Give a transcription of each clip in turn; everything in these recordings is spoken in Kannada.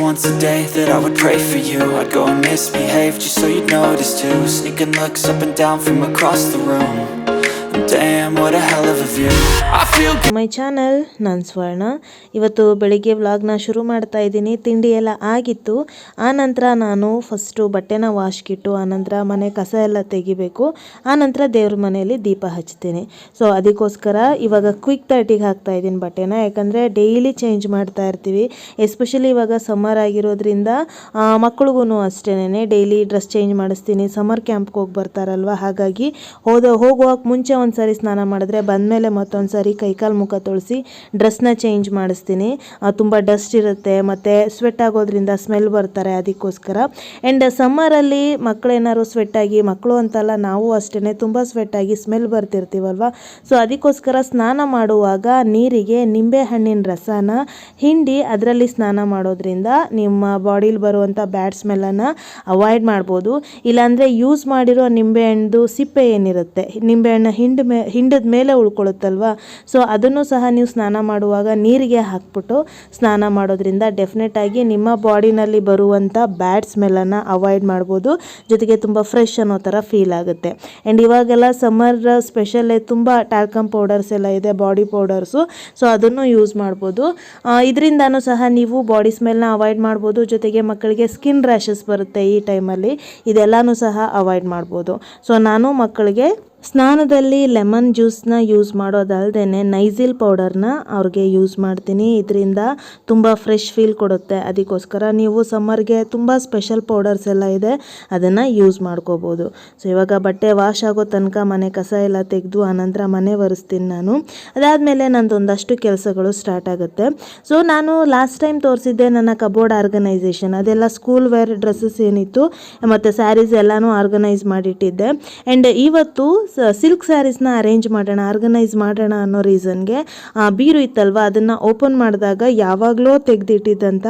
once a day that I would pray for you. I'd go and misbehave just so you'd notice too. Sneaking looks up and down from across the room. And damn, what a hell of a view. I feel good. My channel, ನಾನು ಸ್ವರ್ಣ. ಇವತ್ತು ಬೆಳಿಗ್ಗೆ ವ್ಲಾಗ್ನ ಶುರು ಮಾಡ್ತಾ ಇದ್ದೀನಿ. ತಿಂಡಿ ಎಲ್ಲ ಆಗಿತ್ತು. ಆನಂತರ ನಾನು ಫಸ್ಟು ಬಟ್ಟೆನ ವಾಶ್ಗಿಟ್ಟು ಆನಂತರ ಮನೆ ಕಸ ಎಲ್ಲ ತೆಗಿಬೇಕು. ಆನಂತರ ದೇವ್ರ ಮನೆಯಲ್ಲಿ ದೀಪ ಹಚ್ತೀನಿ. ಸೊ ಅದಕ್ಕೋಸ್ಕರ ಇವಾಗ ಕ್ವಿಕ್ 30ಗೆ ಹಾಕ್ತಾ ಇದ್ದೀನಿ ಬಟ್ಟೆನ. ಯಾಕಂದರೆ ಡೈಲಿ ಚೇಂಜ್ ಮಾಡ್ತಾ ಇರ್ತೀವಿ. ಎಸ್ಪೆಷಲಿ ಇವಾಗ ಸಮ್ಮರ್ ಆಗಿರೋದ್ರಿಂದ ಮಕ್ಳಿಗೂ ಅಷ್ಟೇನೆ ಡೈಲಿ ಡ್ರೆಸ್ ಚೇಂಜ್ ಮಾಡಿಸ್ತೀನಿ. ಸಮ್ಮರ್ ಕ್ಯಾಂಪ್ಗೆ ಹೋಗಿ ಬರ್ತಾರಲ್ವ, ಹಾಗಾಗಿ ಹೋಗುವಾಗ ಮುಂಚೆ ಒಂದು ಸಾರಿ ಸ್ನಾನ ಮಾಡಿದ್ರೆ ಬಂದಮೇಲೆ ಮತ್ತೊಂದು ಸಾರಿ ಕೈಕಾಲು ಮುಖ ತೊಳೆಸಿ ಡ್ರೆಸ್ನ ಚೇಂಜ್ ಮಾಡಿಸ್ತೀನಿ. ತುಂಬ ಡಸ್ಟ್ ಇರುತ್ತೆ ಮತ್ತು ಸ್ವೆಟ್ ಆಗೋದ್ರಿಂದ ಸ್ಮೆಲ್ ಬರ್ತಾರೆ, ಅದಕ್ಕೋಸ್ಕರ. ಆ್ಯಂಡ್ ಸಮ್ಮರಲ್ಲಿ ಮಕ್ಕಳೇನಾದ್ರು ಸ್ವೆಟ್ಟಾಗಿ, ಮಕ್ಕಳು ಅಂತಲ್ಲ ನಾವು ಅಷ್ಟೇ ತುಂಬ ಸ್ವೆಟ್ಟಾಗಿ ಸ್ಮೆಲ್ ಬರ್ತಿರ್ತೀವಲ್ವ. ಸೊ ಅದಕ್ಕೋಸ್ಕರ ಸ್ನಾನ ಮಾಡುವಾಗ ನೀರಿಗೆ ನಿಂಬೆ ಹಣ್ಣಿನ ರಸನ ಹಿಂಡಿ ಅದರಲ್ಲಿ ಸ್ನಾನ ಮಾಡೋದ್ರಿಂದ ನಿಮ್ಮ ಬಾಡಿಲಿ ಬರುವಂಥ ಬ್ಯಾಡ್ ಸ್ಮೆಲ್ಲನ್ನು ಅವಾಯ್ಡ್ ಮಾಡ್ಬೋದು. ಇಲ್ಲಾಂದರೆ ಯೂಸ್ ಮಾಡಿರೋ ನಿಂಬೆಹಣ್ಣು ಸಿಪ್ಪೆ ಏನಿರುತ್ತೆ, ನಿಂಬೆಹಣ್ಣು ಹಿಂಡಿದ ಮೇಲೆ ಉಳ್ಕೊಳ್ಳುತ್ತಲ್ವ, ಸೊ ಅದನ್ನು ಸಹ ನೀವು ಸ್ನಾನ ಮಾಡುವಾಗ ನೀರಿಗೆ ಹಾಕ್ಬಿಟ್ಟು ಸ್ನಾನ ಮಾಡೋದ್ರಿಂದ ಡೆಫಿನೆಟ್ ಆಗಿ ನಿಮ್ಮ ಬಾಡಿನಲ್ಲಿ ಬರುವಂಥ ಬ್ಯಾಡ್ ಸ್ಮೆಲ್ಲನ್ನು ಅವಾಯ್ಡ್ ಮಾಡ್ಬೋದು. ಜೊತೆಗೆ ತುಂಬ ಫ್ರೆಶ್ ಅನ್ನೋ ಥರ ಫೀಲ್ ಆಗುತ್ತೆ. ಆ್ಯಂಡ್ ಇವಾಗೆಲ್ಲ ಸಮ್ಮರ್ ಸ್ಪೆಷಲ್ ತುಂಬ ಟ್ಯಾಲ್ಕಮ್ ಪೌಡರ್ಸ್ ಎಲ್ಲ ಇದೆ, ಬಾಡಿ ಪೌಡರ್ಸು. ಸೊ ಅದನ್ನು ಯೂಸ್ ಮಾಡ್ಬೋದು. ಇದರಿಂದನೂ ಸಹ ನೀವು ಬಾಡಿ ಸ್ಮೆಲ್ನ ಅವಾಯ್ಡ್ ಮಾಡ್ಬೋದು. ಜೊತೆಗೆ ಮಕ್ಕಳಿಗೆ ಸ್ಕಿನ್ ರ್ಯಾಷಸ್ ಬರುತ್ತೆ ಈ ಟೈಮಲ್ಲಿ, ಇದೆಲ್ಲನೂ ಸಹ ಅವಾಯ್ಡ್ ಮಾಡ್ಬೋದು. ಸೊ ನಾನು ಮಕ್ಕಳಿಗೆ ಸ್ನಾನದಲ್ಲಿ ಲೆಮನ್ ಜ್ಯೂಸ್ನ ಯೂಸ್ ಮಾಡೋದಲ್ಲದೆ ನೈಸಿಲ್ ಪೌಡರ್ನ ಅವ್ರಿಗೆ ಯೂಸ್ ಮಾಡ್ತೀನಿ. ಇದರಿಂದ ತುಂಬ ಫ್ರೆಶ್ ಫೀಲ್ ಕೊಡುತ್ತೆ. ಅದಕ್ಕೋಸ್ಕರ ನೀವು ಸಮ್ಮರ್ಗೆ ತುಂಬ ಸ್ಪೆಷಲ್ ಪೌಡರ್ಸ್ ಎಲ್ಲ ಇದೆ, ಅದನ್ನು ಯೂಸ್ ಮಾಡ್ಕೋಬೋದು. ಸೊ ಇವಾಗ ಬಟ್ಟೆ ವಾಶ್ ಆಗೋ ತನಕ ಮನೆ ಕಸ ಎಲ್ಲ ತೆಗೆದು ಆನಂತರ ಮನೆ ಒರೆಸ್ತೀನಿ ನಾನು. ಅದಾದಮೇಲೆ ನಂದೊಂದಷ್ಟು ಕೆಲಸಗಳು ಸ್ಟಾರ್ಟ್ ಆಗುತ್ತೆ. ಸೊ ನಾನು ಲಾಸ್ಟ್ ಟೈಮ್ ತೋರಿಸಿದ್ದೆ ನನ್ನ ಕಬೋರ್ಡ್ ಆರ್ಗನೈಸೇಷನ್, ಅದೆಲ್ಲ ಸ್ಕೂಲ್ ವೇರ್ ಡ್ರೆಸ್ಸಸ್ ಏನಿತ್ತು ಮತ್ತು ಸ್ಯಾರೀಸ್ ಎಲ್ಲನೂ ಆರ್ಗನೈಸ್ ಮಾಡಿಟ್ಟಿದ್ದೆ. ಆ್ಯಂಡ್ ಇವತ್ತು ಸಿಲ್ಕ್ ಸ್ಯಾರೀಸ್ನ ಅರೇಂಜ್ ಮಾಡೋಣ, ಆರ್ಗನೈಸ್ ಮಾಡೋಣ ಅನ್ನೋ ರೀಸನ್ಗೆ ಬೀರು ಇತ್ತಲ್ವ, ಅದನ್ನು ಓಪನ್ ಮಾಡಿದಾಗ ಯಾವಾಗಲೂ ತೆಗೆದಿಟ್ಟಿದ್ದಂಥ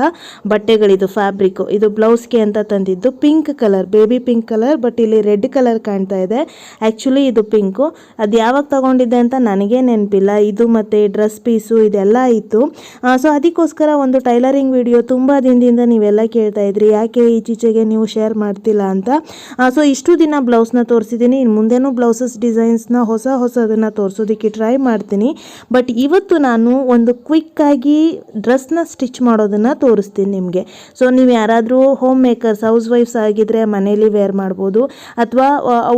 ಬಟ್ಟೆಗಳಿದು ಫ್ಯಾಬ್ರಿಕ್ಕು, ಇದು ಬ್ಲೌಸ್ಗೆ ಅಂತ ತಂದಿದ್ದು pink colour, baby pink colour, but ಇಲ್ಲಿ ರೆಡ್ ಕಲರ್ ಕಾಣ್ತಾ ಇದೆ. ಆ್ಯಕ್ಚುಲಿ ಇದು ಪಿಂಕು. ಅದು ಯಾವಾಗ ತಗೊಂಡಿದ್ದೆ ಅಂತ ನನಗೇ ನೆನಪಿಲ್ಲ. ಇದು ಮತ್ತು ಡ್ರೆಸ್ ಪೀಸು ಇದೆಲ್ಲ ಇತ್ತು. ಸೊ ಅದಕ್ಕೋಸ್ಕರ ಒಂದು ಟೈಲರಿಂಗ್ ವಿಡಿಯೋ ತುಂಬ ದಿನದಿಂದ ನೀವೆಲ್ಲ ಕೇಳ್ತಾ ಇದ್ರಿ, ಯಾಕೆ ಈಚೀಚೆಗೆ ನೀವು ಶೇರ್ ಮಾಡ್ತಿಲ್ಲ ಅಂತ. ಸೊ ಇಷ್ಟು ದಿನ ಬ್ಲೌಸ್ನ ತೋರಿಸಿದ್ದೀನಿ, ಇನ್ನು ಮುಂದೆನೂ ಬ್ಲೌಸಸ್ ಡಿಸೈನ್ಸ್ನ ಹೊಸದನ್ನು ತೋರಿಸೋದಕ್ಕೆ ಟ್ರೈ ಮಾಡ್ತೀನಿ. ಬಟ್ ಇವತ್ತು ನಾನು ಒಂದು ಕ್ವಿಕ್ಕಾಗಿ ಡ್ರೆಸ್ನ ಸ್ಟಿಚ್ ಮಾಡೋದನ್ನು ತೋರಿಸ್ತೀನಿ ನಿಮಗೆ. ಸೊ ನೀವು ಯಾರಾದರೂ ಹೋಮ್ ಮೇಕರ್ಸ್, ಹೌಸ್ ವೈಫ್ಸ್ ಆಗಿದ್ದರೆ ಮನೇಲಿ ವೇರ್ ಮಾಡ್ಬೋದು, ಅಥವಾ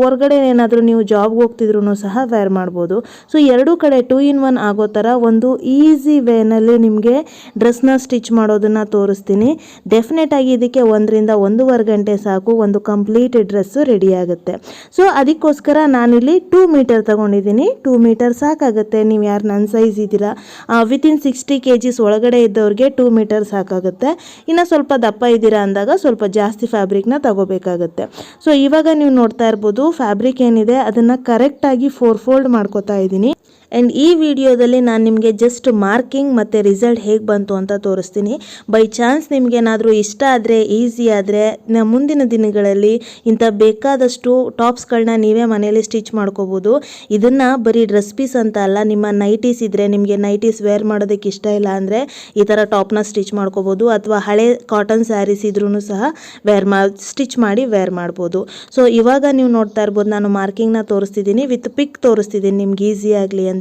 ಹೊರಗಡೆ ಏನಾದರೂ ನೀವು ಜಾಬ್ಗೆ ಹೋಗ್ತಿದ್ರು ಸಹ ವೇರ್ ಮಾಡ್ಬೋದು. ಸೊ ಎರಡೂ ಕಡೆ 2 in 1 ಆಗೋ ಥರ ಒಂದು ಈಸಿ ವೇನಲ್ಲಿ ನಿಮಗೆ ಡ್ರೆಸ್ನ ಸ್ಟಿಚ್ ಮಾಡೋದನ್ನು ತೋರಿಸ್ತೀನಿ. ಡೆಫಿನೆಟ್ ಆಗಿ ಇದಕ್ಕೆ 1 ರಿಂದ 1.5 ಗಂಟೆ ಸಾಕು, ಒಂದು ಕಂಪ್ಲೀಟ್ ಡ್ರೆಸ್ಸು ರೆಡಿ ಆಗುತ್ತೆ. ಸೊ ಅದಕ್ಕೋಸ್ಕರ ನಾನಿಲ್ಲಿ 2 ಮೀಟರ್ ತಗೊಂಡಿದ್ದೀನಿ. 2 ಮೀಟರ್ ಸಾಕಾಗುತ್ತೆ. ನೀವು ಯಾರು ನನ್ನ ಸೈಜ್ ಇದ್ದೀರಾ, ವಿತಿನ್ 60 kgs ಒಳಗಡೆ ಇದ್ದವ್ರಿಗೆ 2 ಮೀಟರ್ ಸಾಕಾಗುತ್ತೆ. ಇನ್ನು ಸ್ವಲ್ಪ ದಪ್ಪ ಇದ್ದೀರಾ ಅಂದಾಗ ಸ್ವಲ್ಪ ಜಾಸ್ತಿ ಫ್ಯಾಬ್ರಿಕ್ನ ತಗೋಬೇಕಾಗುತ್ತೆ. ಸೊ ಇವಾಗ ನೀವು ನೋಡ್ತಾ ಇರ್ಬೋದು, ಫ್ಯಾಬ್ರಿಕ್ ಏನಿದೆ ಅದನ್ನು ಕರೆಕ್ಟಾಗಿ 4 ಫೋಲ್ಡ್ ಮಾಡ್ಕೋತಾ ಇದ್ದೀನಿ. ಆ್ಯಂಡ್ ಈ ವಿಡಿಯೋದಲ್ಲಿ ನಾನು ನಿಮಗೆ ಜಸ್ಟ್ ಮಾರ್ಕಿಂಗ್ ಮತ್ತು ರಿಸಲ್ಟ್ ಹೇಗೆ ಬಂತು ಅಂತ ತೋರಿಸ್ತೀನಿ. ಬೈ ಚಾನ್ಸ್ ನಿಮಗೇನಾದರೂ ಇಷ್ಟ ಆದರೆ, ಈಸಿ ಆದರೆ, ಮುಂದಿನ ದಿನಗಳಲ್ಲಿ ಇಂಥ ಬೇಕಾದಷ್ಟು ಟಾಪ್ಸ್ಗಳನ್ನ ನೀವೇ ಮನೆಯಲ್ಲಿ ಸ್ಟಿಚ್ ಮಾಡ್ಕೋಬೋದು. ಇದನ್ನು ಬರೀ ಡ್ರೆಸ್ ಪೀಸ್ ಅಂತ ಅಲ್ಲ, ನಿಮ್ಮ ನೈಟೀಸ್ ಇದ್ದರೆ, ನಿಮಗೆ ನೈಟೀಸ್ ವೇರ್ ಮಾಡೋದಕ್ಕೆ ಇಷ್ಟ ಇಲ್ಲ ಅಂದರೆ ಈ ಥರ ಟಾಪ್ನ ಸ್ಟಿಚ್ ಮಾಡ್ಕೋಬೋದು. ಅಥವಾ ಹಳೆ ಕಾಟನ್ ಸ್ಯಾರೀಸ್ ಇದ್ರೂ ಸಹ ಸ್ಟಿಚ್ ಮಾಡಿ ವೇರ್ ಮಾಡ್ಬೋದು. ಸೊ ಇವಾಗ ನೀವು ನೋಡ್ತಾ ಇರ್ಬೋದು, ನಾನು ಮಾರ್ಕಿಂಗ್ನ ತೋರಿಸ್ತಿದ್ದೀನಿ, ವಿತ್ ಪಿಕ್ ತೋರಿಸ್ತಿದ್ದೀನಿ ನಿಮ್ಗೆ ಈಸಿ ಆಗಲಿ ಅಂತ.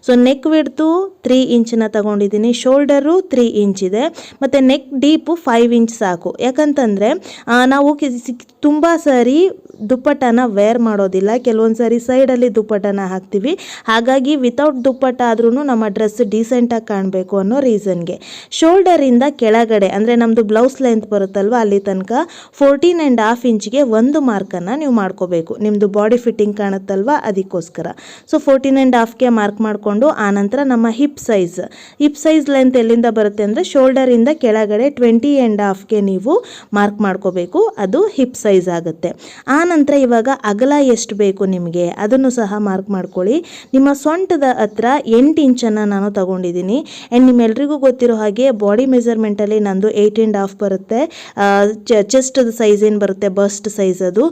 ಸೊ ನೆಕ್ ವಿಡ್ತು 3 ಇಂಚನ್ನ ತಗೊಂಡಿದ್ದೀನಿ, ಶೋಲ್ಡರು 3 ಇಂಚ್ ಇದೆ, ಮತ್ತು ನೆಕ್ ಡೀಪು 5 ಇಂಚ್ ಸಾಕು. ಯಾಕಂತಂದರೆ ನಾವು ತುಂಬ ಸಾರಿ ದುಪ್ಪಟ್ಟನ ವೇರ್ ಮಾಡೋದಿಲ್ಲ, ಕೆಲವೊಂದು ಸಾರಿ ಸೈಡಲ್ಲಿ ದುಪ್ಪಟ್ಟನ ಹಾಕ್ತೀವಿ. ಹಾಗಾಗಿ ವಿತೌಟ್ ದುಪ್ಪಟ್ಟ ಆದ್ರೂ ನಮ್ಮ ಡ್ರೆಸ್ ಡೀಸೆಂಟಾಗಿ ಕಾಣಬೇಕು ಅನ್ನೋ ರೀಸನ್ಗೆ ಶೋಲ್ಡರಿಂದ ಕೆಳಗಡೆ, ಅಂದರೆ ನಮ್ಮದು ಬ್ಲೌಸ್ ಲೆಂತ್ ಬರುತ್ತಲ್ವ ಅಲ್ಲಿ ತನಕ 14.5 ಇಂಚ್ಗೆ ಒಂದು ಮಾರ್ಕನ್ನು ನೀವು ಮಾಡ್ಕೋಬೇಕು. ನಿಮ್ಮದು ಬಾಡಿ ಫಿಟ್ಟಿಂಗ್ ಕಾಣುತ್ತಲ್ವ, ಅದಕ್ಕೋಸ್ಕರ. ಸೊ 14.5ಗೆ ಮಾರ್ಕ್ ಮಾಡಿಕೊಂಡು ಆನಂತರ ನಮ್ಮ ಹಿಪ್ ಸೈಜ್ ಲೆಂತ್ ಎಲ್ಲಿಂದ ಬರುತ್ತೆ ಅಂದರೆ ಶೋಲ್ಡರಿಂದ ಕೆಳಗಡೆ 20.5ಗೆ ನೀವು ಮಾರ್ಕ್ ಮಾಡ್ಕೋಬೇಕು, ಅದು ಹಿಪ್ ಸೈಜ್ ಆಗುತ್ತೆ. ನಂತರ ಇವಾಗ ಅಗಲ ಎಷ್ಟು ಬೇಕು ನಿಮಗೆ ಅದನ್ನು ಸಹ ಮಾರ್ಕ್ ಮಾಡ್ಕೊಳ್ಳಿ. ನಿಮ್ಮ ಸೊಂಟದ ಹತ್ರ 8 ಇಂಚನ್ನು ನಾನು ತಗೊಂಡಿದ್ದೀನಿ. ಆ್ಯಂಡ್ ನಿಮ್ಮೆಲ್ರಿಗೂ ಗೊತ್ತಿರೋ ಹಾಗೆ ಬಾಡಿ ಮೆಜರ್ಮೆಂಟಲ್ಲಿ ನಂದು 8.5 ಬರುತ್ತೆ. ಚೆಸ್ಟದ ಸೈಜ್ ಏನು ಬರುತ್ತೆ ಬಸ್ಟ್ ಸೈಜ್ ಅದು.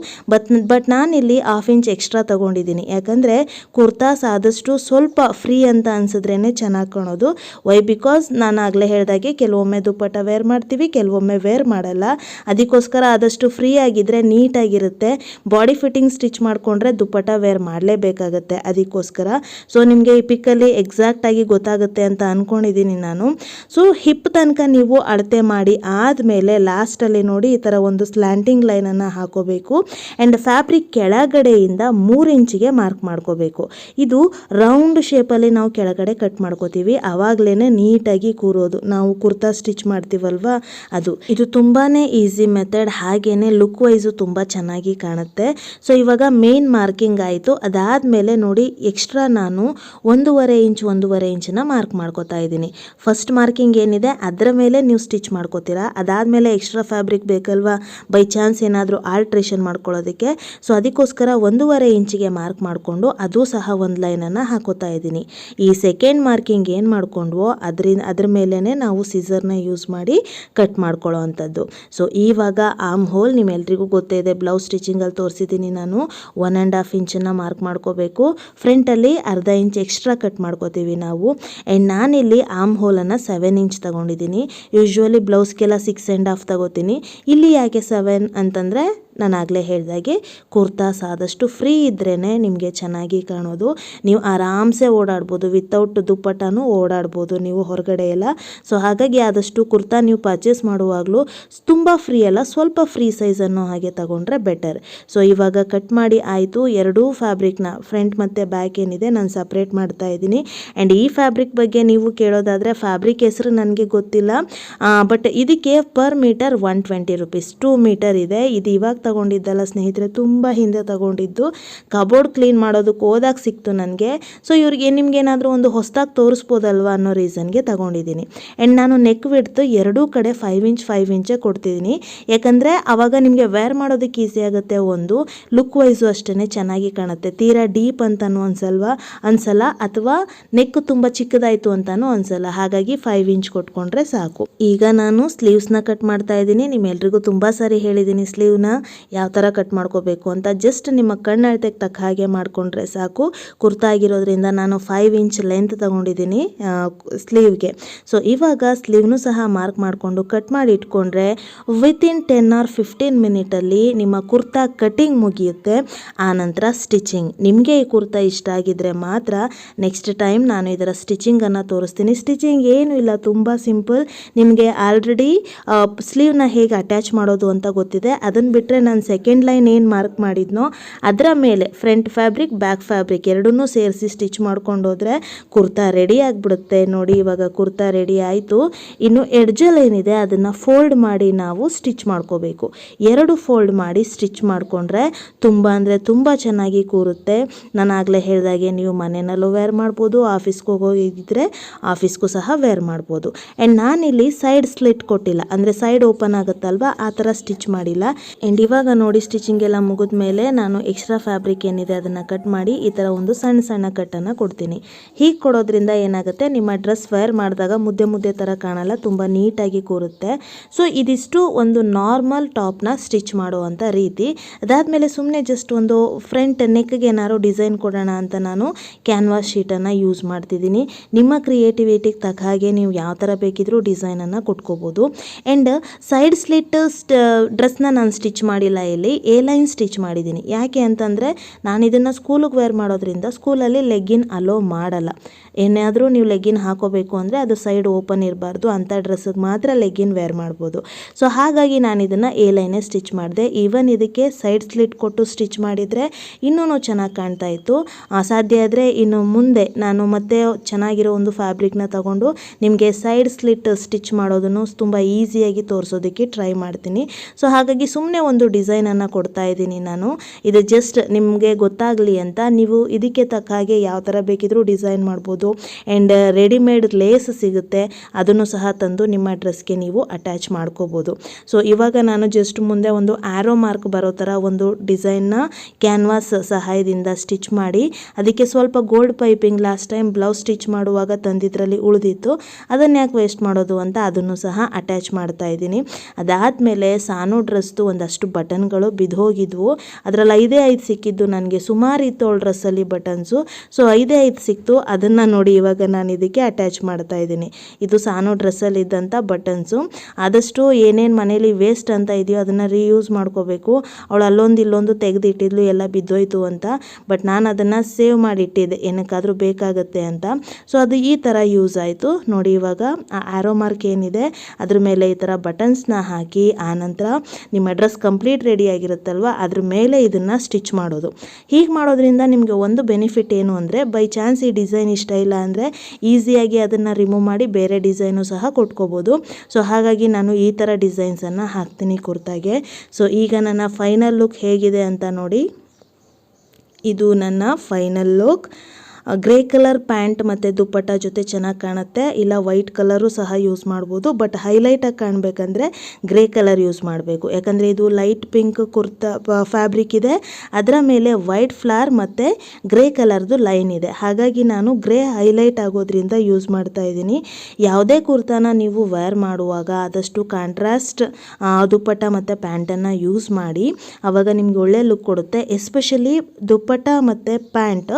ಬಟ್ ನಾನಿಲ್ಲಿ 1/2 ಇಂಚ್ ಎಕ್ಸ್ಟ್ರಾ ತಗೊಂಡಿದ್ದೀನಿ. ಯಾಕಂದರೆ ಕುರ್ತಾಸ್ ಆದಷ್ಟು ಸ್ವಲ್ಪ ಫ್ರೀ ಅಂತ ಅನ್ಸಿದ್ರೇ ಚೆನ್ನಾಗಿ ಕಾಣೋದು. ವೈ ಬಿಕಾಸ್ ನಾನು ಆಗಲೇ ಹೇಳಿದಾಗೆ ಕೆಲವೊಮ್ಮೆ ದುಪ್ಪಟ್ಟ ವೇರ್ ಮಾಡ್ತೀವಿ, ಕೆಲವೊಮ್ಮೆ ವೇರ್ ಮಾಡಲ್ಲ. ಅದಕ್ಕೋಸ್ಕರ ಆದಷ್ಟು ಫ್ರೀ ಆಗಿದ್ದರೆ ನೀಟಾಗಿರುತ್ತೆ. ಬಾಡಿ ಫಿಟ್ಟಿಂಗ್ ಸ್ಟಿಚ್ ಮಾಡಿಕೊಂಡ್ರೆ ದುಪ್ಪಟ್ಟ ವೇರ್ ಮಾಡಲೇಬೇಕಾಗತ್ತೆ. ಅದಕ್ಕೋಸ್ಕರ ಸೊ ನಿಮಗೆ ಈ ಪಿಕ್ಕಲ್ಲಿ ಎಕ್ಸಾಕ್ಟಾಗಿ ಗೊತ್ತಾಗುತ್ತೆ ಅಂತ ಅಂದ್ಕೊಂಡಿದ್ದೀನಿ ನಾನು. ಸೊ ಹಿಪ್ ತನಕ ನೀವು ಅಳತೆ ಮಾಡಿ ಆದಮೇಲೆ ಲಾಸ್ಟಲ್ಲಿ ನೋಡಿ ಈ ಥರ ಒಂದು ಸ್ಲ್ಯಾಂಟಿಂಗ್ ಲೈನನ್ನು ಹಾಕೋಬೇಕು. ಆ್ಯಂಡ್ ಫ್ಯಾಬ್ರಿಕ್ ಕೆಳಗಡೆಯಿಂದ 3 ಇಂಚಿಗೆ ಮಾರ್ಕ್ ಮಾಡ್ಕೋಬೇಕು. ಇದು ರೌಂಡ್ ಶೇಪಲ್ಲಿ ನಾವು ಕೆಳಗಡೆ ಕಟ್ ಮಾಡ್ಕೋತೀವಿ, ಆವಾಗಲೇ ನೀಟಾಗಿ ಕೂರೋದು. ನಾವು ಕುರ್ತಾ ಸ್ಟಿಚ್ ಮಾಡ್ತೀವಲ್ವಾ ಅದು. ಇದು ತುಂಬಾ ಈಸಿ ಮೆಥಡ್, ಹಾಗೇನೆ ಲುಕ್ ವೈಸು ತುಂಬ ಚೆನ್ನಾಗಿ ಕಾಣುತ್ತೆ. ಸೊ ಇವಾಗ ಮೇನ್ ಮಾರ್ಕಿಂಗ್ ಆಯಿತು. ಅದಾದಮೇಲೆ ನೋಡಿ ಎಕ್ಸ್ಟ್ರಾ ನಾನು 1.5 ಇಂಚನ್ನ ಮಾರ್ಕ್ ಮಾಡ್ಕೋತಾ ಇದ್ದೀನಿ. ಫಸ್ಟ್ ಮಾರ್ಕಿಂಗ್ ಏನಿದೆ ಅದರ ಮೇಲೆ ನೀವು ಸ್ಟಿಚ್ ಮಾಡ್ಕೋತೀರಾ. ಅದಾದಮೇಲೆ ಎಕ್ಸ್ಟ್ರಾ ಫ್ಯಾಬ್ರಿಕ್ ಬೇಕಲ್ವಾ, ಬೈ ಚಾನ್ಸ್ ಏನಾದರೂ ಆಲ್ಟ್ರೇಷನ್ ಮಾಡ್ಕೊಳ್ಳೋದಕ್ಕೆ. ಸೊ ಅದಕ್ಕೋಸ್ಕರ 1.5 ಇಂಚಿಗೆ ಮಾರ್ಕ್ ಮಾಡಿಕೊಂಡು ಅದು ಸಹ ಒಂದು ಲೈನನ್ನು ಹಾಕೋತಾ ಇದ್ದೀನಿ. ಈ ಸೆಕೆಂಡ್ ಮಾರ್ಕಿಂಗ್ ಏನು ಮಾಡ್ಕೊಂಡ್ವೋ ಅದ್ರ ಮೇಲೇ ನಾವು ಸಿಸರ್ನ ಯೂಸ್ ಮಾಡಿ ಕಟ್ ಮಾಡ್ಕೊಳ್ಳೋ ಅಂಥದ್ದು. ಸೊ ಇವಾಗ ಆರ್ಮ್ ಹೋಲ್ ನಿಮ್ಮೆಲ್ರಿಗೂ ಗೊತ್ತೇ ಇದೆ, ಬ್ಲೌಸ್ ಸ್ಟಿಚಿಂಗಲ್ಲಿ ತೋರಿಸಿದ್ದೀನಿ ನಾನು. 1.5 ಇಂಚನ್ನು ಮಾರ್ಕ್ ಮಾಡ್ಕೋಬೇಕು. ಫ್ರಂಟಲ್ಲಿ 1/2 ಇಂಚ್ ಎಕ್ಸ್ಟ್ರಾ ಕಟ್ ಮಾಡ್ಕೋತೀವಿ ನಾವು. ಆ್ಯಂಡ್ ನಾನಿಲ್ಲಿ ಆರ್ಮ್ ಹೋಲನ್ನು 7 ಇಂಚ್ ತಗೊಂಡಿದ್ದೀನಿ. ಯೂಶ್ವಲಿ ಬ್ಲೌಸ್ಗೆಲ್ಲ 6.5 ತಗೋತೀನಿ. ಇಲ್ಲಿ ಯಾಕೆ 7 ಅಂತಂದರೆ ನಾನು ಆಗಲೇ ಹೇಳಿದಾಗೆ ಕುರ್ತಾಸ್ ಆದಷ್ಟು ಫ್ರೀ ಇದ್ರೇ ನಿಮಗೆ ಚೆನ್ನಾಗಿ ಕಾಣೋದು. ನೀವು ಆರಾಮ್ಸೆ ಓಡಾಡ್ಬೋದು, ವಿತೌಟ್ ದುಪ್ಪಟ್ಟನೂ ಓಡಾಡ್ಬೋದು ನೀವು ಹೊರಗಡೆ ಎಲ್ಲ. ಸೊ ಹಾಗಾಗಿ ಆದಷ್ಟು ಕುರ್ತಾ ನೀವು ಪರ್ಚೇಸ್ ಮಾಡುವಾಗಲೂ ತುಂಬ ಫ್ರೀ ಅಲ್ಲ, ಸ್ವಲ್ಪ ಫ್ರೀ ಸೈಜನ್ನು ಹಾಗೆ ತಗೊಂಡ್ರೆ ಬೆಟರ್. ಸೊ ಇವಾಗ ಕಟ್ ಮಾಡಿ ಆಯಿತು. ಎರಡೂ ಫ್ಯಾಬ್ರಿಕ್ನ ಫ್ರಂಟ್ ಮತ್ತು ಬ್ಯಾಕ್ ಏನಿದೆ ನಾನು ಸಪ್ರೇಟ್ ಮಾಡ್ತಾ ಇದ್ದೀನಿ. ಆ್ಯಂಡ್ ಈ ಫ್ಯಾಬ್ರಿಕ್ ಬಗ್ಗೆ ನೀವು ಕೇಳೋದಾದರೆ ಫ್ಯಾಬ್ರಿಕ್ ಹೆಸರು ನನಗೆ ಗೊತ್ತಿಲ್ಲ, ಬಟ್ ಇದಕ್ಕೆ ಪರ್ ಮೀಟರ್ 120 ರೂಪೀಸ್. 2 ಮೀಟರ್ ಇದೆ. ಇದು ಇವಾಗ ತಗೊಂಡಿದ್ದಲ್ಲ ಸ್ನೇಹಿತರೆ, ತುಂಬ ಹಿಂದೆ ತಗೊಂಡಿದ್ದು. ಕಬೋರ್ಡ್ ಕ್ಲೀನ್ ಮಾಡೋದಕ್ಕೆ ಹೋದಾಗ ಸಿಕ್ತು ನನಗೆ. ಸೊ ಇವ್ರಿಗೆ ನಿಮ್ಗೇನಾದರೂ ಒಂದು ಹೊಸದಾಗಿ ತೋರಿಸ್ಬೋದಲ್ವ ಅನ್ನೋ ರೀಸನ್ಗೆ ತಗೊಂಡಿದ್ದೀನಿ. ಆ್ಯಂಡ್ ನಾನು ನೆಕ್ ವಿಡ್ತ್ ಎರಡೂ ಕಡೆ 5 ಇಂಚೇ ಕೊಡ್ತಿದ್ದೀನಿ. ಯಾಕಂದರೆ ಆವಾಗ ನಿಮಗೆ ವೇರ್ ಮಾಡೋದಕ್ಕೆ ಈಸಿ ಆಗುತ್ತೆ. ಒಂದು ಲುಕ್ ವೈಸು ಅಷ್ಟೇ ಚೆನ್ನಾಗಿ ಕಾಣುತ್ತೆ. ತೀರಾ ಡೀಪ್ ಅಂತಲೂ ಅನ್ಸಲ್ಲ, ಅಥವಾ ನೆಕ್ ತುಂಬ ಚಿಕ್ಕದಾಯಿತು ಅಂತಲೂ ಅನ್ಸಲ್ಲ. ಹಾಗಾಗಿ 5 ಇಂಚ್ ಕೊಟ್ಕೊಂಡ್ರೆ ಸಾಕು. ಈಗ ನಾನು ಸ್ಲೀವ್ಸ್ನ ಕಟ್ ಮಾಡ್ತಾ ಇದ್ದೀನಿ. ನಿಮ್ಮೆಲ್ರಿಗೂ ತುಂಬ ಸಾರಿ ಹೇಳಿದ್ದೀನಿ ಸ್ಲೀವ್ನ ಯಾವ ಥರ ಕಟ್ ಮಾಡ್ಕೋಬೇಕು ಅಂತ. ಜಸ್ಟ್ ನಿಮ್ಮ ಕಣ್ಣಳತೆಗೆ ತಕ್ಕ ಹಾಗೆ ಮಾಡಿಕೊಂಡ್ರೆ ಸಾಕು. ಕುರ್ತಾ ಆಗಿರೋದ್ರಿಂದ ನಾನು 5 ಇಂಚ್ ಲೆಂತ್ ತಗೊಂಡಿದ್ದೀನಿ ಸ್ಲೀವ್ಗೆ. ಸೊ ಇವಾಗ ಸ್ಲೀವ್ನು ಸಹ ಮಾರ್ಕ್ ಮಾಡಿಕೊಂಡು ಕಟ್ ಮಾಡಿ ಇಟ್ಕೊಂಡ್ರೆ ವಿತಿನ್ 10 or 15 ಮಿನಿಟಲ್ಲಿ ನಿಮ್ಮ ಕುರ್ತಾ ಕಟಿಂಗ್ ಮುಗಿಯುತ್ತೆ. ಆನಂತರ ಸ್ಟಿಚಿಂಗ್. ನಿಮಗೆ ಈ ಕುರ್ತಾ ಇಷ್ಟ ಆಗಿದ್ರೆ ಮಾತ್ರ ನೆಕ್ಸ್ಟ್ ಟೈಮ್ ನಾನು ಇದರ ಸ್ಟಿಚಿಂಗನ್ನು ತೋರಿಸ್ತೀನಿ. ಸ್ಟಿಚಿಂಗ್ ಏನೂ ಇಲ್ಲ, ತುಂಬ ಸಿಂಪಲ್. ನಿಮಗೆ ಆಲ್ರೆಡಿ ಸ್ಲೀವ್ನ ಹೇಗೆ ಅಟ್ಯಾಚ್ ಮಾಡೋದು ಅಂತ ಗೊತ್ತಿದೆ. ಅದನ್ನು ಬಿಟ್ಟರೆ ನಾನು ಸೆಕೆಂಡ್ ಲೈನ್ ಏನು ಮಾರ್ಕ್ ಮಾಡಿದ್ನೋ ಅದರ ಮೇಲೆ ಫ್ರಂಟ್ ಫ್ಯಾಬ್ರಿಕ್ ಬ್ಯಾಕ್ ಫ್ಯಾಬ್ರಿಕ್ ಎರಡನ್ನೂ ಸೇರಿಸಿ ಸ್ಟಿಚ್ ಮಾಡ್ಕೊಂಡು ಹೋದರೆ ಕುರ್ತಾ ರೆಡಿ ಆಗಿಬಿಡುತ್ತೆ. ನೋಡಿ ಇವಾಗ ಕುರ್ತಾ ರೆಡಿ ಆಯಿತು. ಇನ್ನು ಎಡ್ಜಲ್ ಏನಿದೆ ಅದನ್ನು ಫೋಲ್ಡ್ ಮಾಡಿ ನಾವು ಸ್ಟಿಚ್ ಮಾಡ್ಕೋಬೇಕು. 2 ಫೋಲ್ಡ್ ಮಾಡಿ ಸ್ಟಿಚ್ ಮಾಡಿಕೊಂಡ್ರೆ ತುಂಬ ಅಂದರೆ ತುಂಬ ಚೆನ್ನಾಗಿ ಕೂರುತ್ತೆ. ನಾನು ಆಗಲೇ ಹೇಳಿದಾಗೆ ನೀವು ಮನೆಯಲ್ಲೂ ವೇರ್ ಮಾಡ್ಬೋದು, ಆಫೀಸ್ಗೆ ಹೋಗಿದ್ದರೆ ಆಫೀಸ್ಗೂ ಸಹ ವೇರ್ ಮಾಡ್ಬೋದು. ಆ್ಯಂಡ್ ನಾನಿಲ್ಲಿ ಸೈಡ್ ಸ್ಲಿಟ್ ಕೊಟ್ಟಿಲ್ಲ, ಅಂದರೆ ಸೈಡ್ ಓಪನ್ ಆಗುತ್ತಲ್ವ ಆ ಥರ ಸ್ಟಿಚ್ ಮಾಡಿಲ್ಲ. ಆ್ಯಂಡ್ ಇವಾಗ ನೋಡಿ ಸ್ಟಿಚಿಂಗ್ ಎಲ್ಲ ಮುಗಿದ ಮೇಲೆ ನಾನು ಎಕ್ಸ್ಟ್ರಾ ಫ್ಯಾಬ್ರಿಕ್ ಏನಿದೆ ಅದನ್ನು ಕಟ್ ಮಾಡಿ ಈ ಥರ ಒಂದು ಸಣ್ಣ ಸಣ್ಣ ಕಟ್ಟನ್ನು ಕೊಡ್ತೀನಿ. ಹೀಗೆ ಕೊಡೋದ್ರಿಂದ ಏನಾಗುತ್ತೆ, ನಿಮ್ಮ ಡ್ರೆಸ್ ವೇರ್ ಮಾಡಿದಾಗ ಮುದ್ದೆ ಥರ ಕಾಣಲ್ಲ, ತುಂಬ ನೀಟಾಗಿ ಕೂರುತ್ತೆ. ಸೊ ಇದಿಷ್ಟು ಒಂದು ನಾರ್ಮಲ್ ಟಾಪ್ನ ಸ್ಟಿಚ್ ಮಾಡುವಂಥ ರೀತಿ. ಅದಾದಮೇಲೆ ಸುಮ್ಮನೆ ಜಸ್ಟ್ ಒಂದು ಫ್ರಂಟ್ ನೆಕ್ಗೆ ಏನಾದ್ರು ಡಿಸೈನ್ ಕೊಡೋಣ ಅಂತ ನಾನು ಕ್ಯಾನ್ವಾಸ್ ಶೀಟನ್ನು ಯೂಸ್ ಮಾಡ್ತಿದ್ದೀನಿ. ನಿಮ್ಮ ಕ್ರಿಯೇಟಿವಿಟಿಗೆ ತಕ್ಕ ಹಾಗೆ ನೀವು ಯಾವ ಥರ ಬೇಕಿದ್ರೂ ಡಿಸೈನನ್ನು ಕೊಟ್ಕೋಬೋದು. ಆ್ಯಂಡ್ ಸೈಡ್ ಸ್ಲಿಟ್ ಡ್ರೆಸ್ನ ನಾನು ಸ್ಟಿಚ್ ಮಾಡಿಲ್ಲ, ಇಲ್ಲಿ ಎ ಲೈನ್ ಸ್ಟಿಚ್ ಮಾಡಿದ್ದೀನಿ. ಯಾಕೆ ಅಂತಂದರೆ ನಾನು ಇದನ್ನು ಸ್ಕೂಲಿಗೆ ವೇರ್ ಮಾಡೋದ್ರಿಂದ ಸ್ಕೂಲಲ್ಲಿ ಲೆಗ್ಗಿನ್ ಅಲೋ ಮಾಡಲ್ಲ. ಏನಾದರೂ ನೀವು ಲೆಗ್ಗಿನ್ ಹಾಕೋಬೇಕು ಅಂದರೆ ಅದು ಸೈಡ್ ಓಪನ್ ಇರಬಾರ್ದು, ಅಂಥ ಡ್ರೆಸ್ಸಿಗೆ ಮಾತ್ರ ಲೆಗ್ಗಿನ್ ವೇರ್ ಮಾಡ್ಬೋದು. ಸೊ ಹಾಗಾಗಿ ನಾನು ಇದನ್ನು ಎ ಲೈನೇ ಸ್ಟಿಚ್ ಮಾಡಿದೆ. ಈವನ್ ಇದಕ್ಕೆ ಸೈಡ್ ಸ್ಲಿಟ್ ಕೊಟ್ಟು ಸ್ಟಿಚ್ ಮಾಡಿದರೆ ಇನ್ನೂ ಚೆನ್ನಾಗಿ ಕಾಣ್ತಾ ಇತ್ತು. ಸಾಧ್ಯ ಆದರೆ ಇನ್ನು ಮುಂದೆ ನಾನು ಮತ್ತೆ ಚೆನ್ನಾಗಿರೋ ಒಂದು ಫ್ಯಾಬ್ರಿಕ್ನ ತಗೊಂಡು ನಿಮಗೆ ಸೈಡ್ ಸ್ಲಿಟ್ ಸ್ಟಿಚ್ ಮಾಡೋದನ್ನು ತುಂಬ ಈಸಿಯಾಗಿ ತೋರಿಸೋದಕ್ಕೆ ಟ್ರೈ ಮಾಡ್ತೀನಿ. ಸೊ ಹಾಗಾಗಿ ಸುಮ್ಮನೆ ಒಂದು ಡಿಸೈನನ್ನು ಕೊಡ್ತಾ ಇದ್ದೀನಿ ನಾನು. ಇದು ಜಸ್ಟ್ ನಿಮಗೆ ಗೊತ್ತಾಗಲಿ ಅಂತ. ನೀವು ಇದಕ್ಕೆ ತಕ್ಕ ಹಾಗೆ ಯಾವ ಥರ ಬೇಕಿದ್ರೂ ಡಿಸೈನ್ ಮಾಡ್ಬೋದು. ಆ್ಯಂಡ್ ರೆಡಿಮೇಡ್ ಲೇಸ್ ಸಿಗುತ್ತೆ, ಅದನ್ನು ಸಹ ತಂದು ನಿಮ್ಮ ಡ್ರೆಸ್ಗೆ ನೀವು ಅಟ್ಯಾಚ್ ಮಾಡ್ಕೋಬೋದು. ಸೊ ಇವಾಗ ನಾನು ಜಸ್ಟ್ ಮುಂದೆ ಒಂದು ಆ್ಯರೋ ಮಾರ್ಕ್ ಬರೋ ಥರ ಒಂದು ಡಿಸೈನ್ನ ಕ್ಯಾನ್ವಾಸ್ ಸಹಾಯದಿಂದ ಸ್ಟಿಚ್ ಮಾಡಿ, ಅದಕ್ಕೆ ಸ್ವಲ್ಪ gold piping last time blouse stitch ಮಾಡುವಾಗ ತಂದಿದ್ರಲ್ಲಿ ಉಳಿದಿತ್ತು, ಅದನ್ನು ಯಾಕೆ ವೇಸ್ಟ್ ಮಾಡೋದು ಅಂತ ಅದನ್ನು ಸಹ ಅಟ್ಯಾಚ್ ಮಾಡ್ತಾ ಇದ್ದೀನಿ. ಅದಾದಮೇಲೆ ಸಾನು ಡ್ರೆಸ್ದು ಒಂದಷ್ಟು ಬಟನ್ಗಳು ಬಿದ್ದೋಗಿದ್ವು. ಅದರಲ್ಲಿ 5 ಸಿಕ್ಕಿದ್ದು ನನಗೆ. ಸುಮಾರು ಇತ್ತು ಅವಳ ಡ್ರೆಸ್ಸಲ್ಲಿ ಬಟನ್ಸು. ಸೊ 5 ಸಿಕ್ತು. ಅದನ್ನು ನೋಡಿ ಇವಾಗ ನಾನು ಇದಕ್ಕೆ ಅಟ್ಯಾಚ್ ಮಾಡ್ತಾ ಇದ್ದೀನಿ. ಇದು ಸಾನು ಡ್ರೆಸ್ಸಲ್ಲಿ ಇದ್ದಂಥ ಬಟನ್ಸು. ಆದಷ್ಟು ಏನೇನು ಮನೇಲಿ ವೇಸ್ಟ್ ಅಂತ ಇದೆಯೋ ಅದನ್ನು ರೀಯೂಸ್ ಮಾಡ್ಕೋಬೇಕು. ಅವಳು ಅಲ್ಲೊಂದು ಇಲ್ಲೊಂದು ತೆಗೆದಿಟ್ಟಿದ್ಲು, ಎಲ್ಲ ಬಿದ್ದೋಯ್ತು ಅಂತ. ಬಟ್ ನಾನು ಅದನ್ನು ಸೇವ್ ಮಾಡಿಟ್ಟಿದ್ದೆ, ಏನಕ್ಕಾದರೂ ಬೇಕಾಗುತ್ತೆ ಅಂತ. ಸೊ ಅದು ಈ ಥರ ಯೂಸ್ ಆಯಿತು ನೋಡಿ. ಇವಾಗ ಆ ಆ್ಯರೋ ಮಾರ್ಕ್ ಏನಿದೆ ಅದ್ರ ಮೇಲೆ ಈ ಥರ ಬಟನ್ಸ್ನ ಹಾಕಿ, ಆನಂತರ ನಿಮ್ಮ ಡ್ರೆಸ್ ಕಂಪ್ಲೀಟ್ ರೆಡಿ ಆಗಿರುತ್ತಲ್ವ ಅದ್ರ ಮೇಲೆ ಇದನ್ನು ಸ್ಟಿಚ್ ಮಾಡೋದು. ಹೀಗೆ ಮಾಡೋದ್ರಿಂದ ನಿಮಗೆ ಒಂದು ಬೆನಿಫಿಟ್ ಏನು ಅಂದರೆ, ಬೈ ಚಾನ್ಸ್ ಈ ಡಿಸೈನ್ ಇಷ್ಟ ಇಲ್ಲ ಅಂದರೆ ಈಸಿಯಾಗಿ ಅದನ್ನು ರಿಮೂವ್ ಮಾಡಿ ಬೇರೆ ಡಿಸೈನು ಸಹ ಕೊಟ್ಕೋಬೋದು. ಸೊ ಹಾಗಾಗಿ ನಾನು ಈ ಥರ ಡಿಸೈನ್ಸನ್ನು ಹಾಕ್ತೀನಿ ಕುರ್ತಾಗೆ. ಸೊ ಈಗ ನನ್ನ ಫೈನಲ್ ಲುಕ್ ಹೇಗಿದೆ ಅಂತ ನೋಡಿ. ಇದು ನನ್ನ final look. Grey colour pant ಮತ್ತು ದುಪ್ಪಟ್ಟ ಜೊತೆ ಚೆನ್ನಾಗಿ ಕಾಣುತ್ತೆ. ಇಲ್ಲ ವೈಟ್ ಕಲರು ಸಹ ಯೂಸ್ ಮಾಡ್ಬೋದು. ಬಟ್ ಹೈಲೈಟಾಗಿ ಕಾಣಬೇಕಂದ್ರೆ ಗ್ರೇ ಕಲರ್ ಯೂಸ್ ಮಾಡಬೇಕು. ಯಾಕಂದರೆ ಇದು ಲೈಟ್ ಪಿಂಕ್ ಕುರ್ತಾ ಫ್ಯಾಬ್ರಿಕ್ ಇದೆ, ಅದರ ಮೇಲೆ ವೈಟ್ ಫ್ಲವರ್ ಮತ್ತು ಗ್ರೇ ಕಲರ್ದು ಲೈನ್ ಇದೆ. ಹಾಗಾಗಿ ನಾನು ಗ್ರೇ ಹೈಲೈಟ್ ಆಗೋದ್ರಿಂದ ಯೂಸ್ ಮಾಡ್ತಾ ಇದ್ದೀನಿ. ಯಾವುದೇ ಕುರ್ತಾನ ನೀವು ವೇರ್ ಮಾಡುವಾಗ ಆದಷ್ಟು ಕಾಂಟ್ರಾಸ್ಟ್ ದುಪ್ಪಟ್ಟ ಮತ್ತು ಪ್ಯಾಂಟನ್ನು ಯೂಸ್ ಮಾಡಿ, ಆವಾಗ ನಿಮ್ಗೆ ಒಳ್ಳೆ ಲುಕ್ ಕೊಡುತ್ತೆ. ಎಸ್ಪೆಷಲಿ ದುಪ್ಪಟ್ಟ ಮತ್ತು ಪ್ಯಾಂಟ್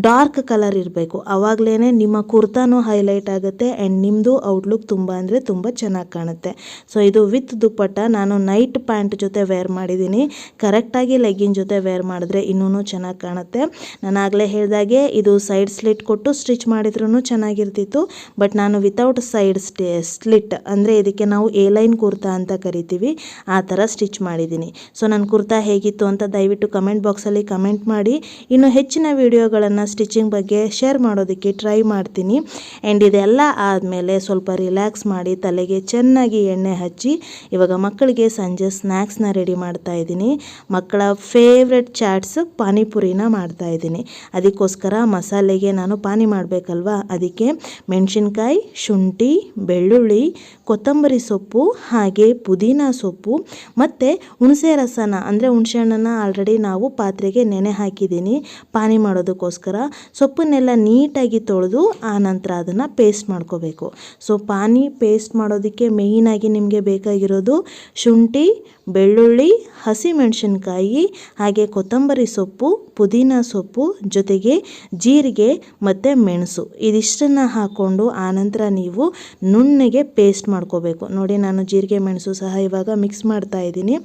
ಡಾರ್ಕ್ ಕಲರ್ ಇರಬೇಕು, ಆವಾಗಲೇ ನಿಮ್ಮ ಕುರ್ತಾನೂ ಹೈಲೈಟ್ ಆಗುತ್ತೆ ಆ್ಯಂಡ್ ನಿಮ್ಮದು ಔಟ್ಲುಕ್ ತುಂಬ ಅಂದರೆ ತುಂಬ ಚೆನ್ನಾಗಿ ಕಾಣುತ್ತೆ. ಸೊ ಇದು ವಿತ್ ದುಪ್ಪಟ್ಟ. ನಾನು ನೈಟ್ ಪ್ಯಾಂಟ್ ಜೊತೆ ವೇರ್ ಮಾಡಿದ್ದೀನಿ. ಕರೆಕ್ಟಾಗಿ ಲೆಗ್ಗಿನ್ ಜೊತೆ ವೇರ್ ಮಾಡಿದ್ರೆ ಇನ್ನೂ ಚೆನ್ನಾಗಿ ಕಾಣುತ್ತೆ. ನಾನು ಆಗಲೇ ಹೇಳಿದಾಗೆ ಇದು ಸೈಡ್ ಸ್ಲಿಟ್ ಕೊಟ್ಟು ಸ್ಟಿಚ್ ಮಾಡಿದ್ರೂ ಚೆನ್ನಾಗಿರ್ತಿತ್ತು. ಬಟ್ ನಾನು ವಿತೌಟ್ ಸೈಡ್ ಸ್ಲಿಟ್, ಅಂದರೆ ಇದಕ್ಕೆ ನಾವು ಎ ಲೈನ್ ಕುರ್ತಾ ಅಂತ ಕರಿತೀವಿ, ಆ ಥರ ಸ್ಟಿಚ್ ಮಾಡಿದ್ದೀನಿ. ಸೊ ನನ್ನ ಕುರ್ತಾ ಹೇಗಿತ್ತು ಅಂತ ದಯವಿಟ್ಟು ಕಮೆಂಟ್ ಬಾಕ್ಸಲ್ಲಿ ಕಮೆಂಟ್ ಮಾಡಿ. ಇನ್ನು ಹೆಚ್ಚಿನ ವಿಡಿಯೋಗಳನ್ನು ಸ್ಟಿಚಿಂಗ್ ಬಗ್ಗೆ ಶೇರ್ ಮಾಡೋದಕ್ಕೆ ಟ್ರೈ ಮಾಡ್ತೀನಿ. ಆ್ಯಂಡ್ ಇದೆಲ್ಲ ಆದಮೇಲೆ ಸ್ವಲ್ಪ ರಿಲ್ಯಾಕ್ಸ್ ಮಾಡಿ ತಲೆಗೆ ಚೆನ್ನಾಗಿ ಎಣ್ಣೆ ಹಚ್ಚಿ ಇವಾಗ ಮಕ್ಕಳಿಗೆ ಸಂಜೆ ಸ್ನ್ಯಾಕ್ಸ್ನ ರೆಡಿ ಮಾಡ್ತಾ ಇದ್ದೀನಿ. ಮಕ್ಕಳ ಫೇವ್ರೆಟ್ ಚಾಟ್ಸ್ ಪಾನಿಪುರಿನ ಮಾಡ್ತಾ ಇದ್ದೀನಿ. ಅದಕ್ಕೋಸ್ಕರ ಮಸಾಲೆಗೆ ನಾನು ಪಾನಿ ಮಾಡಬೇಕಲ್ವ, ಅದಕ್ಕೆ ಮೆಣಸಿನ್ಕಾಯಿ, ಶುಂಠಿ, ಬೆಳ್ಳುಳ್ಳಿ, ಕೊತ್ತಂಬರಿ ಸೊಪ್ಪು, ಹಾಗೆ ಪುದೀನ ಸೊಪ್ಪು ಮತ್ತು ಹುಣಸೆ ರಸನ, ಅಂದರೆ ಹುಣಸೆ ಹಣ್ಣನ್ನು ಆಲ್ರೆಡಿ ನಾವು ಪಾತ್ರೆಗೆ ನೆನೆ ಹಾಕಿದ್ದೀನಿ ಪಾನಿ ಮಾಡೋದಕ್ಕೋಸ್ಕರ. ಸೊಪ್ಪನ್ನೆಲ್ಲ ನೀಟಾಗಿ ತೊಳೆದು ಆನಂತರ ಅದನ್ನು ಪೇಸ್ಟ್ ಮಾಡ್ಕೋಬೇಕು. ಸೊ ಪಾನಿ ಪೇಸ್ಟ್ ಮಾಡೋದಕ್ಕೆ ಮೇಯ್ನಾಗಿ ನಿಮಗೆ ಬೇಕಾಗಿರೋದು ಶುಂಠಿ, ಬೆಳ್ಳುಳ್ಳಿ, ಹಸಿಮೆಣಸಿನ್ಕಾಯಿ, ಹಾಗೆ ಕೊತ್ತಂಬರಿ ಸೊಪ್ಪು, ಪುದೀನ ಸೊಪ್ಪು, ಜೊತೆಗೆ ಜೀರಿಗೆ ಮತ್ತು ಮೆಣಸು, ಇದಿಷ್ಟನ್ನು ಹಾಕ್ಕೊಂಡು ಆನಂತರ ನೀವು ನುಣ್ಣಗೆ ಪೇಸ್ಟ್ ಮಾಡ್ಕೋಬೇಕು. ನೋಡಿ ನಾನು ಜೀರಿಗೆ ಮೆಣಸು ಸಹ ಇವಾಗ ಮಿಕ್ಸ್ ಮಾಡ್ತಾ ಇದ್ದೀನಿ.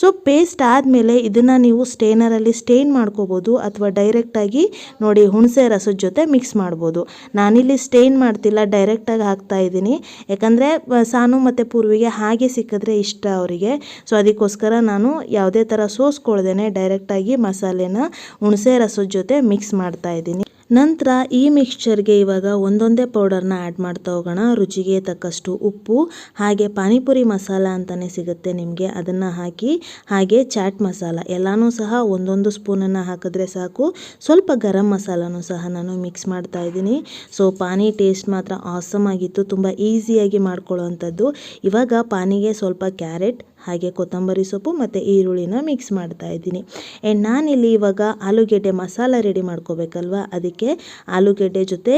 ಸೊ ಪೇಸ್ಟ್ ಆದಮೇಲೆ ಇದನ್ನು ನೀವು ಸ್ಟೇನರಲ್ಲಿ ಸ್ಟೇನ್ ಮಾಡ್ಕೋಬೋದು ಅಥವಾ ಡೈರೆಕ್ಟಾಗಿ ನೋಡಿ ಹುಣಸೆ ರಸದ ಜೊತೆ ಮಿಕ್ಸ್ ಮಾಡ್ಬೋದು. ನಾನಿಲ್ಲಿ ಸ್ಟೇನ್ ಮಾಡ್ತಿಲ್ಲ, ಡೈರೆಕ್ಟಾಗಿ ಹಾಕ್ತಾ ಇದ್ದೀನಿ. ಯಾಕಂದರೆ ಸಾನು ಮತ್ತು ಪೂರ್ವಿಗೆ ಹಾಗೆ ಸಿಕ್ಕಿದ್ರೆ ಇಷ್ಟ ಅವರಿಗೆ. ಸೊ ಅದಕ್ಕೋಸ್ಕರ ನಾನು ಯಾವುದೇ ಥರ ಸೋಸ್ಕೊಳ್ದೇನೆ ಡೈರೆಕ್ಟಾಗಿ ಮಸಾಲೆನ ಹುಣಸೆ ರಸದ ಜೊತೆ ಮಿಕ್ಸ್ ಮಾಡ್ತಾ ಇದ್ದೀನಿ. ನಂತರ ಈ ಮಿಕ್ಸ್ಚರ್ಗೆ ಇವಾಗ ಒಂದೊಂದೇ ಪೌಡರ್ನ ಆ್ಯಡ್ ಮಾಡ್ತಾ ಹೋಗೋಣ. ರುಚಿಗೆ ತಕ್ಕಷ್ಟು ಉಪ್ಪು, ಹಾಗೆ ಪಾನಿಪುರಿ ಮಸಾಲ ಅಂತಲೇ ಸಿಗುತ್ತೆ ನಿಮಗೆ, ಅದನ್ನು ಹಾಕಿ, ಹಾಗೆ ಚಾಟ್ ಮಸಾಲ ಎಲ್ಲನೂ ಸಹ ಒಂದೊಂದು ಸ್ಪೂನನ್ನು ಹಾಕಿದ್ರೆ ಸಾಕು. ಸ್ವಲ್ಪ ಗರಂ ಮಸಾಲನೂ ಸಹ ನಾನು ಮಿಕ್ಸ್ ಮಾಡ್ತಾ ಇದ್ದೀನಿ. ಸೊ ಪಾನಿ ಟೇಸ್ಟ್ ಮಾತ್ರ ಆಸಮ್ ಆಗಿತ್ತು, ತುಂಬ ಈಸಿಯಾಗಿ ಮಾಡ್ಕೊಳ್ಳೋವಂಥದ್ದು. ಇವಾಗ ಪಾನಿಗೆ ಸ್ವಲ್ಪ ಕ್ಯಾರೆಟ್, ಹಾಗೆ ಕೊತ್ತಂಬರಿ ಸೊಪ್ಪು ಮತ್ತು ಈರುಳ್ಳಿನ ಮಿಕ್ಸ್ ಮಾಡ್ತಾ ಇದ್ದೀನಿ. ಆ್ಯಂಡ್ ನಾನಿಲ್ಲಿ ಇವಾಗ ಆಲೂಗೆಡ್ಡೆ ಮಸಾಲ ರೆಡಿ ಮಾಡ್ಕೋಬೇಕಲ್ವ, ಅದಕ್ಕೆ ಆಲೂಗೆಡ್ಡೆ ಜೊತೆ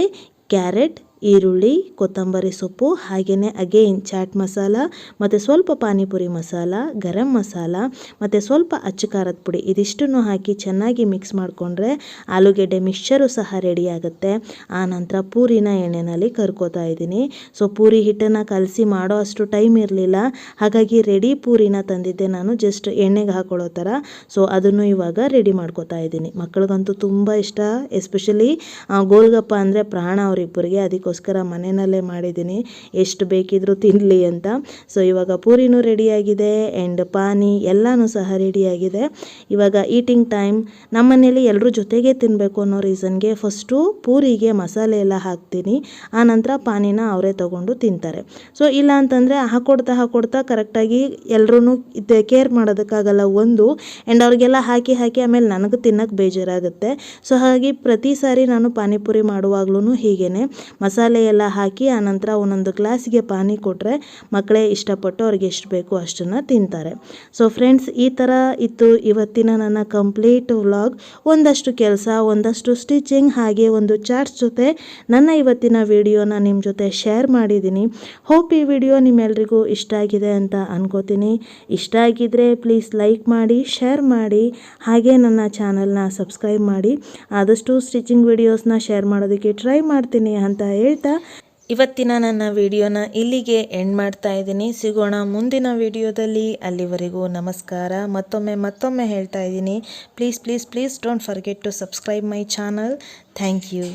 ಕ್ಯಾರೆಟ್, ಈರುಳ್ಳಿ, ಕೊತ್ತಂಬರಿ ಸೊಪ್ಪು, ಹಾಗೆಯೇ ಅಗೇನ್ ಚಾಟ್ ಮಸಾಲ ಮತ್ತು ಸ್ವಲ್ಪ ಪಾನಿಪುರಿ ಮಸಾಲ, ಗರಂ ಮಸಾಲ ಮತ್ತು ಸ್ವಲ್ಪ ಅಚ್ಚ ಖಾರದ ಪುಡಿ, ಇದಿಷ್ಟನ್ನು ಹಾಕಿ ಚೆನ್ನಾಗಿ ಮಿಕ್ಸ್ ಮಾಡಿಕೊಂಡ್ರೆ ಆಲೂಗೆಡ್ಡೆ ಮಿಕ್ಸ್ಚರು ಸಹ ರೆಡಿ ಆಗುತ್ತೆ. ಆನಂತರ ಪೂರಿನ ಎಣ್ಣೆಯಲ್ಲಿ ಕರ್ಕೋತಾ ಇದ್ದೀನಿ. ಸೊ ಪೂರಿ ಹಿಟ್ಟನ್ನು ಕಲಸಿ ಮಾಡೋ ಅಷ್ಟು ಟೈಮ್ ಇರಲಿಲ್ಲ, ಹಾಗಾಗಿ ರೆಡಿ ಪೂರಿನ ತಂದಿದ್ದೆ ನಾನು, ಜಸ್ಟ್ ಎಣ್ಣೆಗೆ ಹಾಕೊಳ್ಳೋ ಥರ. ಸೊ ಅದನ್ನು ಇವಾಗ ರೆಡಿ ಮಾಡ್ಕೋತಾ ಇದ್ದೀನಿ. ಮಕ್ಕಳಿಗಂತೂ ತುಂಬ ಇಷ್ಟ, ಎಸ್ಪೆಷಲಿ ಗೋಲ್ಗಪ್ಪ ಅಂದರೆ ಪ್ರಾಣ ಅವರಿಬ್ಬರಿಗೆ. ಅದಕ್ಕೋಸ್ಕರ ಅವರಿಗೋಸ್ಕರ ಮನೆಯಲ್ಲೇ ಮಾಡಿದ್ದೀನಿ, ಎಷ್ಟು ಬೇಕಿದ್ರೂ ತಿನ್ನಲಿ ಅಂತ. ಸೊ ಇವಾಗ ಪೂರಿನೂ ರೆಡಿಯಾಗಿದೆ ಆ್ಯಂಡ್ ಪಾನಿ ಎಲ್ಲನೂ ಸಹ ರೆಡಿಯಾಗಿದೆ. ಇವಾಗ ಈಟಿಂಗ್ ಟೈಮ್. ನಮ್ಮ ಮನೇಲಿ ಎಲ್ಲರೂ ಜೊತೆಗೆ ತಿನ್ನಬೇಕು ಅನ್ನೋ ರೀಸನ್ಗೆ ಫಸ್ಟು ಪೂರಿಗೆ ಮಸಾಲೆ ಎಲ್ಲ ಹಾಕ್ತೀನಿ, ಆನಂತರ ಪಾನಿನ ಅವರೇ ತೊಗೊಂಡು ತಿಂತಾರೆ. ಸೊ ಇಲ್ಲ ಅಂತಂದರೆ ಹಾಕ್ಕೊಡ್ತಾ ಕರೆಕ್ಟಾಗಿ ಎಲ್ಲರೂ ಕೇರ್ ಮಾಡೋದಕ್ಕಾಗಲ್ಲ ಒಂದು, ಆ್ಯಂಡ್ ಅವ್ರಿಗೆಲ್ಲ ಹಾಕಿ ಆಮೇಲೆ ನನಗೆ ತಿನ್ನೋಕ್ಕೆ ಬೇಜಾರಾಗುತ್ತೆ. ಸೊ ಹಾಗಾಗಿ ಪ್ರತಿ ಸಾರಿ ನಾನು ಪಾನಿಪುರಿ ಮಾಡುವಾಗ್ಲೂ ಹೀಗೇ ಮಸಾಲೆ ಎಲ್ಲ ಹಾಕಿ ಆನಂತರ ಒಂದೊಂದು ಗ್ಲಾಸಿಗೆ ಪಾನಿ ಕೊಟ್ಟರೆ ಮಕ್ಕಳೇ ಇಷ್ಟಪಟ್ಟು ಅವ್ರಿಗೆ ಎಷ್ಟು ಬೇಕು ಅಷ್ಟನ್ನು ತಿಂತಾರೆ. ಸೊ ಫ್ರೆಂಡ್ಸ್, ಈ ಥರ ಇತ್ತು ಇವತ್ತಿನ ನನ್ನ ಕಂಪ್ಲೀಟ್ ವ್ಲಾಗ್. ಒಂದಷ್ಟು ಕೆಲಸ, ಒಂದಷ್ಟು ಸ್ಟಿಚಿಂಗ್, ಹಾಗೆ ಒಂದು ಚಾರ್ಟ್ಸ್ ಜೊತೆ ನನ್ನ ಇವತ್ತಿನ ವಿಡಿಯೋನ ನಿಮ್ಮ ಜೊತೆ ಶೇರ್ ಮಾಡಿದ್ದೀನಿ. ಹೋಪ್ ಈ ವಿಡಿಯೋ ನಿಮ್ಮೆಲ್ರಿಗೂ ಇಷ್ಟ ಆಗಿದೆ ಅಂತ ಅನ್ಕೋತೀನಿ. ಇಷ್ಟ ಆಗಿದ್ದರೆ ಪ್ಲೀಸ್ ಲೈಕ್ ಮಾಡಿ, ಶೇರ್ ಮಾಡಿ, ಹಾಗೆ ನನ್ನ ಚಾನಲ್ನ ಸಬ್ಸ್ಕ್ರೈಬ್ ಮಾಡಿ. ಆದಷ್ಟು ಸ್ಟಿಚಿಂಗ್ ವಿಡಿಯೋಸ್ನ ಶೇರ್ ಮಾಡೋದಕ್ಕೆ ಟ್ರೈ ಮಾಡ್ತೀನಿ ಅಂತ ಹೇಳ್ತಾ ಇವತ್ತಿನ ನನ್ನ ವಿಡಿಯೋನ ಇಲ್ಲಿಗೆ ಎಂಡ್ ಮಾಡ್ತಾ ಇದ್ದೀನಿ. ಸಿಗೋಣ ಮುಂದಿನ ವಿಡಿಯೋದಲ್ಲಿ. ಅಲ್ಲಿವರೆಗೂ ನಮಸ್ಕಾರ. ಮತ್ತೊಮ್ಮೆ ಹೇಳ್ತಾ ಇದ್ದೀನಿ, please don't forget to subscribe my channel. Thank you.